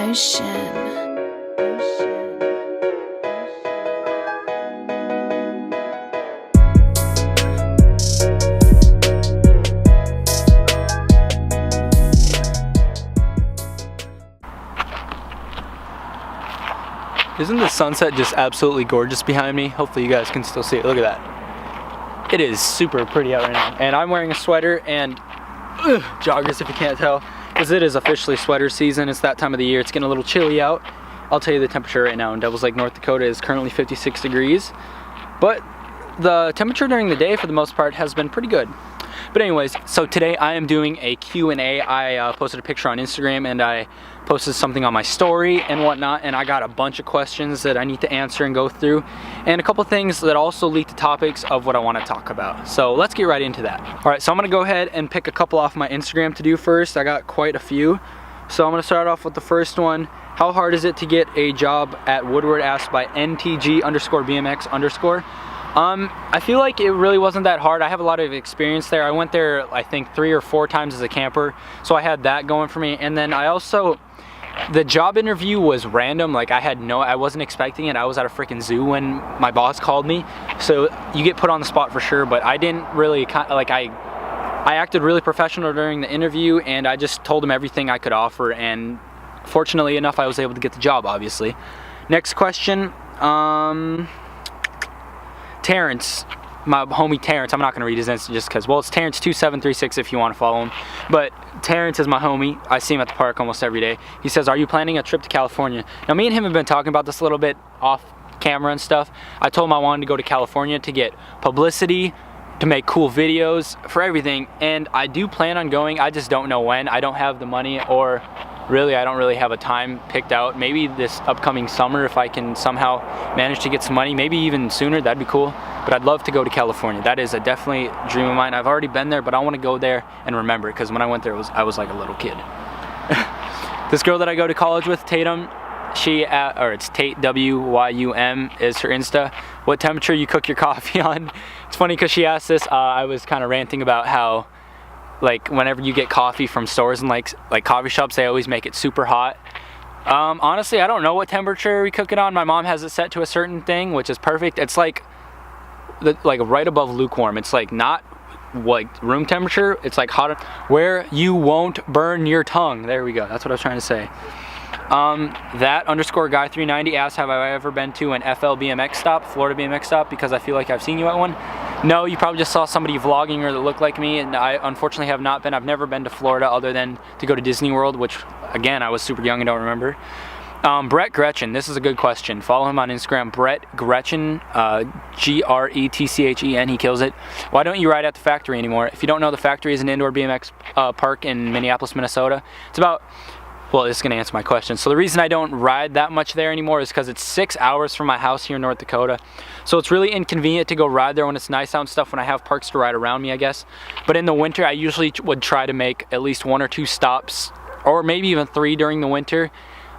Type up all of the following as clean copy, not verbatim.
Motion. Isn't the sunset just absolutely gorgeous behind me? Hopefully you guys can still see it. Look at that. It is super pretty out right now. And I'm wearing a sweater and joggers if you can't tell, because it is officially sweater season. It's that time of the year. It's getting a little chilly out. I'll tell you the temperature right now in Devils Lake, North Dakota is currently 56 degrees. But the temperature during the day for the most part has been pretty good. But anyways, so today I am doing a Q&A. I posted a picture on Instagram and I posted something on my story and whatnot, and I got a bunch of questions that I need to answer and go through, and a couple things that also lead to topics of what I want to talk about. So let's get right into that. All right, so I'm gonna go ahead and pick a couple off my Instagram to do first. I got quite a few. So I'm gonna start off with the first one. How hard is it to get a job at Woodward, asked by NTG_BMX_. I feel like it really wasn't that hard. I have a lot of experience there. I went there, I think 3 or 4 times as a camper, so I had that going for me. And then I also, the job interview was random. Like I wasn't expecting it. I was at a freaking zoo when my boss called me. So you get put on the spot for sure, but I didn't really, I acted really professional during the interview, and I just told him everything I could offer, and fortunately enough, I was able to get the job, obviously. Next question, Terrence, my homie Terrence, I'm not gonna read his Insta just because, well, it's Terrence2736 if you want to follow him, but Terrence is my homie. I see him at the park almost every day. He says, are you planning a trip to California? Now, me and him have been talking about this a little bit off camera and stuff. I told him I wanted to go to California to get publicity, to make cool videos, for everything, and I do plan on going. I just don't know when. I don't have the money, or really, I don't really have a time picked out. Maybe this upcoming summer if I can somehow manage to get some money, maybe even sooner, that'd be cool. But I'd love to go to California. That is a definitely dream of mine. I've already been there, but I want to go there and remember it, because when I went there, I was like a little kid. This girl that I go to college with, Tatum, it's Tate WYUM is her Insta. What temperature you cook your coffee on? It's funny because she asked this. I was kind of ranting about how, like, whenever you get coffee from stores and like coffee shops, they always make it super hot. Honestly, I don't know what temperature we cook it on. My mom has it set to a certain thing, which is perfect. It's like right above lukewarm. It's like not like room temperature. It's like hot where you won't burn your tongue. There we go. That's what I was trying to say. That _guy390 asks, have I ever been to an FLBMX stop, Florida BMX stop, because I feel like I've seen you at one. No, you probably just saw somebody vlogging or that looked like me, and I unfortunately have not been. I've never been to Florida other than to go to Disney World, which again, I was super young and don't remember. Brett Gretchen, this is a good question. Follow him on Instagram, Brett Gretchen, Gretchen, he kills it. Why don't you ride at the factory anymore? If you don't know, the factory is an indoor BMX park in Minneapolis, Minnesota. It's about, well, this is going to answer my question. So the reason I don't ride that much there anymore is because it's 6 hours from my house here in North Dakota. So it's really inconvenient to go ride there when it's nice out and stuff, when I have parks to ride around me, I guess. But in the winter, I usually would try to make at least 1 or 2 stops, or maybe even 3 during the winter.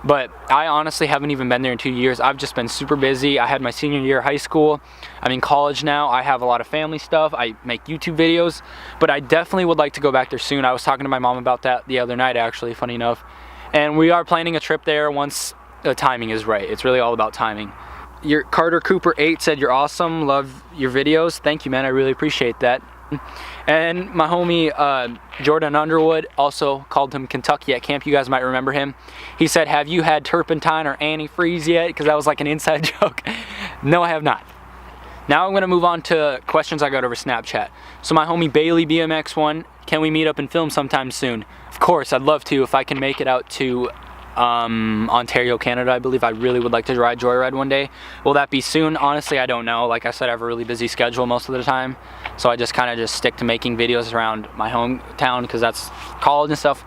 But I honestly haven't even been there in 2 years. I've just been super busy. I had my senior year of high school. I'm in college now. I have a lot of family stuff. I make YouTube videos. But I definitely would like to go back there soon. I was talking to my mom about that the other night, actually, funny enough. And we are planning a trip there once the timing is right. It's really all about timing. Your Carter Cooper 8 said, you're awesome, love your videos. Thank you, man, I really appreciate that. And my homie Jordan Underwood also called him Kentucky at camp. You guys might remember him. He said, have you had turpentine or antifreeze yet? Because that was like an inside joke. No, I have not. Now I'm going to move on to questions I got over Snapchat. So my homie Bailey BMX1, can we meet up and film sometime soon? Of course, I'd love to if I can make it out to Ontario, Canada, I believe. I really would like to ride Joyride one day. Will that be soon? Honestly, I don't know. Like I said, I have a really busy schedule most of the time. So I just kind of stick to making videos around my hometown because that's college and stuff.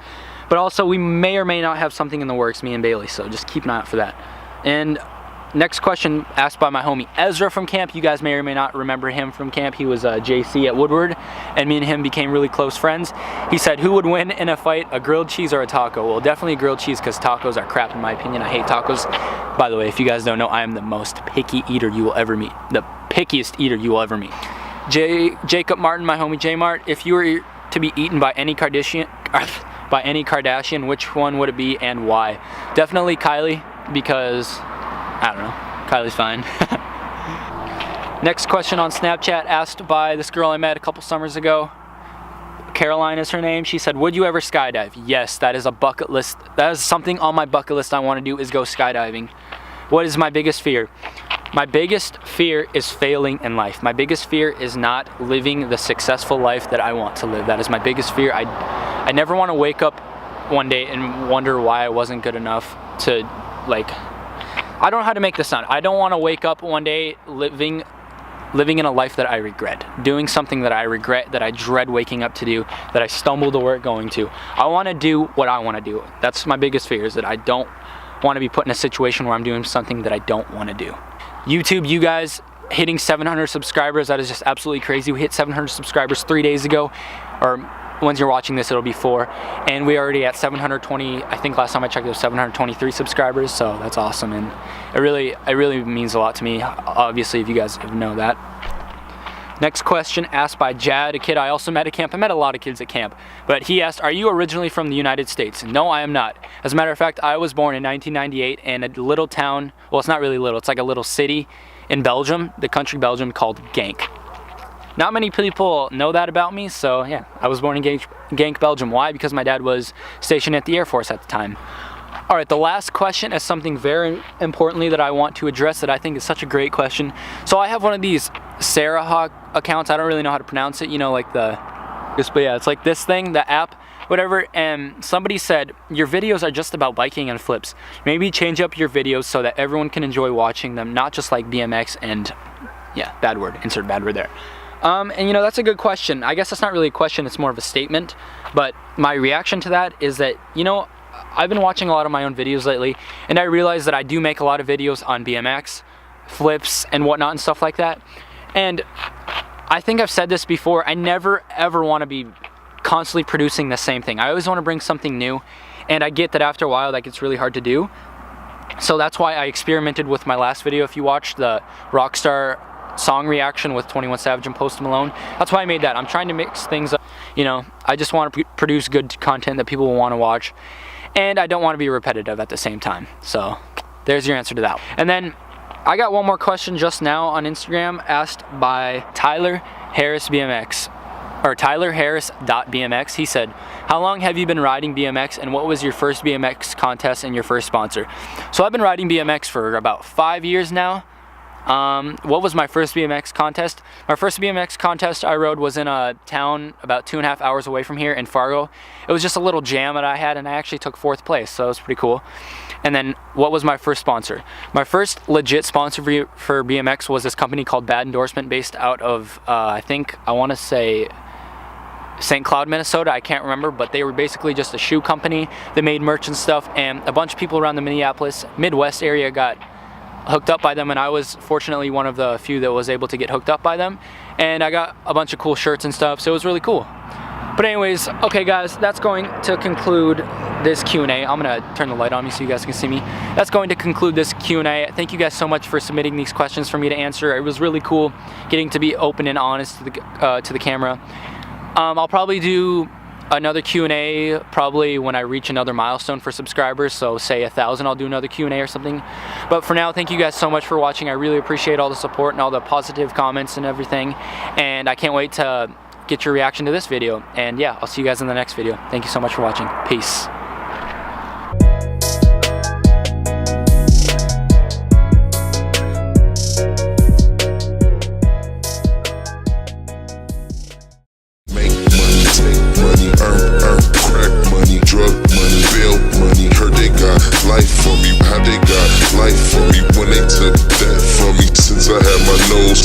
But also, we may or may not have something in the works, me and Bailey. So just keep an eye out for that. And next question asked by my homie Ezra from camp. You guys may or may not remember him from camp. He was JC at Woodward, and me and him became really close friends. He said, who would win in a fight, a grilled cheese or a taco? Well, definitely a grilled cheese, because tacos are crap in my opinion. I hate tacos. By the way, if you guys don't know, I am the most picky eater you will ever meet. The pickiest eater you will ever meet. Jacob Martin, my homie J Mart, if you were to be eaten by any Kardashian, by any Kardashian, which one would it be and why? Definitely Kylie, because, I don't know, Kylie's fine. Next question on Snapchat, asked by this girl I met a couple summers ago. Caroline is her name. She said, would you ever skydive? Yes, that is a bucket list. That is something on my bucket list I want to do, is go skydiving. What is my biggest fear? My biggest fear is failing in life. My biggest fear is not living the successful life that I want to live. That is my biggest fear. I never want to wake up one day and wonder why I wasn't good enough to, like, I don't know how to make this sound. I don't want to wake up one day living in a life that I regret, doing something that I regret, that I dread waking up to do, that I stumble to work going to. I want to do what I want to do. That's my biggest fear, is that I don't want to be put in a situation where I'm doing something that I don't want to do. YouTube, you guys hitting 700 subscribers, that is just absolutely crazy. We hit 700 subscribers 3 days ago, or once you're watching this, it'll be 4, and we already at 720. I think last time I checked, it was 723 subscribers. So that's awesome, and it really means a lot to me. Obviously, if you guys know that. Next question, asked by Jad, a kid I also met at camp. I met a lot of kids at camp, but he asked, are you originally from the United States? No, I am not. As a matter of fact, I was born in 1998 in a little town. Well, it's not really little. It's like a little city in Belgium, the country Belgium, called Genk. Not many people know that about me, so yeah, I was born in Genk, Belgium. Why? Because my dad was stationed at the Air Force at the time. All right, the last question is something very importantly that I want to address that I think is such a great question. So I have one of these Sarah Hawk accounts. I don't really know how to pronounce it, you know, like but yeah, it's like this thing, the app, whatever, and somebody said, your videos are just about biking and flips. Maybe change up your videos so that everyone can enjoy watching them, not just like BMX and, yeah, bad word, insert bad word there. And you know, that's a good question. I guess that's not really a question, it's more of a statement. But my reaction to that is that, you know, I've been watching a lot of my own videos lately, and I realize that I do make a lot of videos on BMX, flips, and whatnot and stuff like that. And I think I've said this before, I never ever want to be constantly producing the same thing. I always want to bring something new, and I get that after a while that gets really hard to do. So that's why I experimented with my last video. If you watched the Rockstar song reaction with 21 Savage and Post Malone, that's why I made that. I'm trying to mix things up, you know. I just want to produce good content that people will want to watch, and I don't want to be repetitive at the same time. So there's your answer to that. And then I got one more question just now on Instagram, asked by Tyler Harris BMX, or TylerHarris.bmx. He said, how long have you been riding BMX, and what was your first BMX contest and your first sponsor? So I've been riding BMX for about 5 years now. What was my first BMX contest? My first BMX contest I rode was in a town about 2.5 hours away from here in Fargo. It was just a little jam that I had, and I actually took 4th place, so it was pretty cool. And then what was my first sponsor? My first legit sponsor for BMX was this company called Bad Endorsement, based out of, I want to say St. Cloud, Minnesota. I can't remember, but they were basically just a shoe company. They made merch and stuff, and a bunch of people around the Minneapolis, Midwest area got hooked up by them, and I was fortunately one of the few that was able to get hooked up by them, and I got a bunch of cool shirts and stuff, so it was really cool. But anyways, okay guys, that's going to conclude this Q&A. I'm gonna turn the light on me so you guys can see me. That's going to conclude this Q&A. Thank you guys so much for submitting these questions for me to answer. It was really cool getting to be open and honest to the camera. I'll probably do another Q&A probably when I reach another milestone for subscribers, so say 1,000, I'll do another Q&A or something. But for now, thank you guys so much for watching. I really appreciate all the support and all the positive comments and everything, and I can't wait to get your reaction to this video. And yeah, I'll see you guys in the next video. Thank you so much for watching. Peace. Earn crack money, drug money, bail money. Heard they got life for me. How they got life for me when they took that from me? Since I had my nose,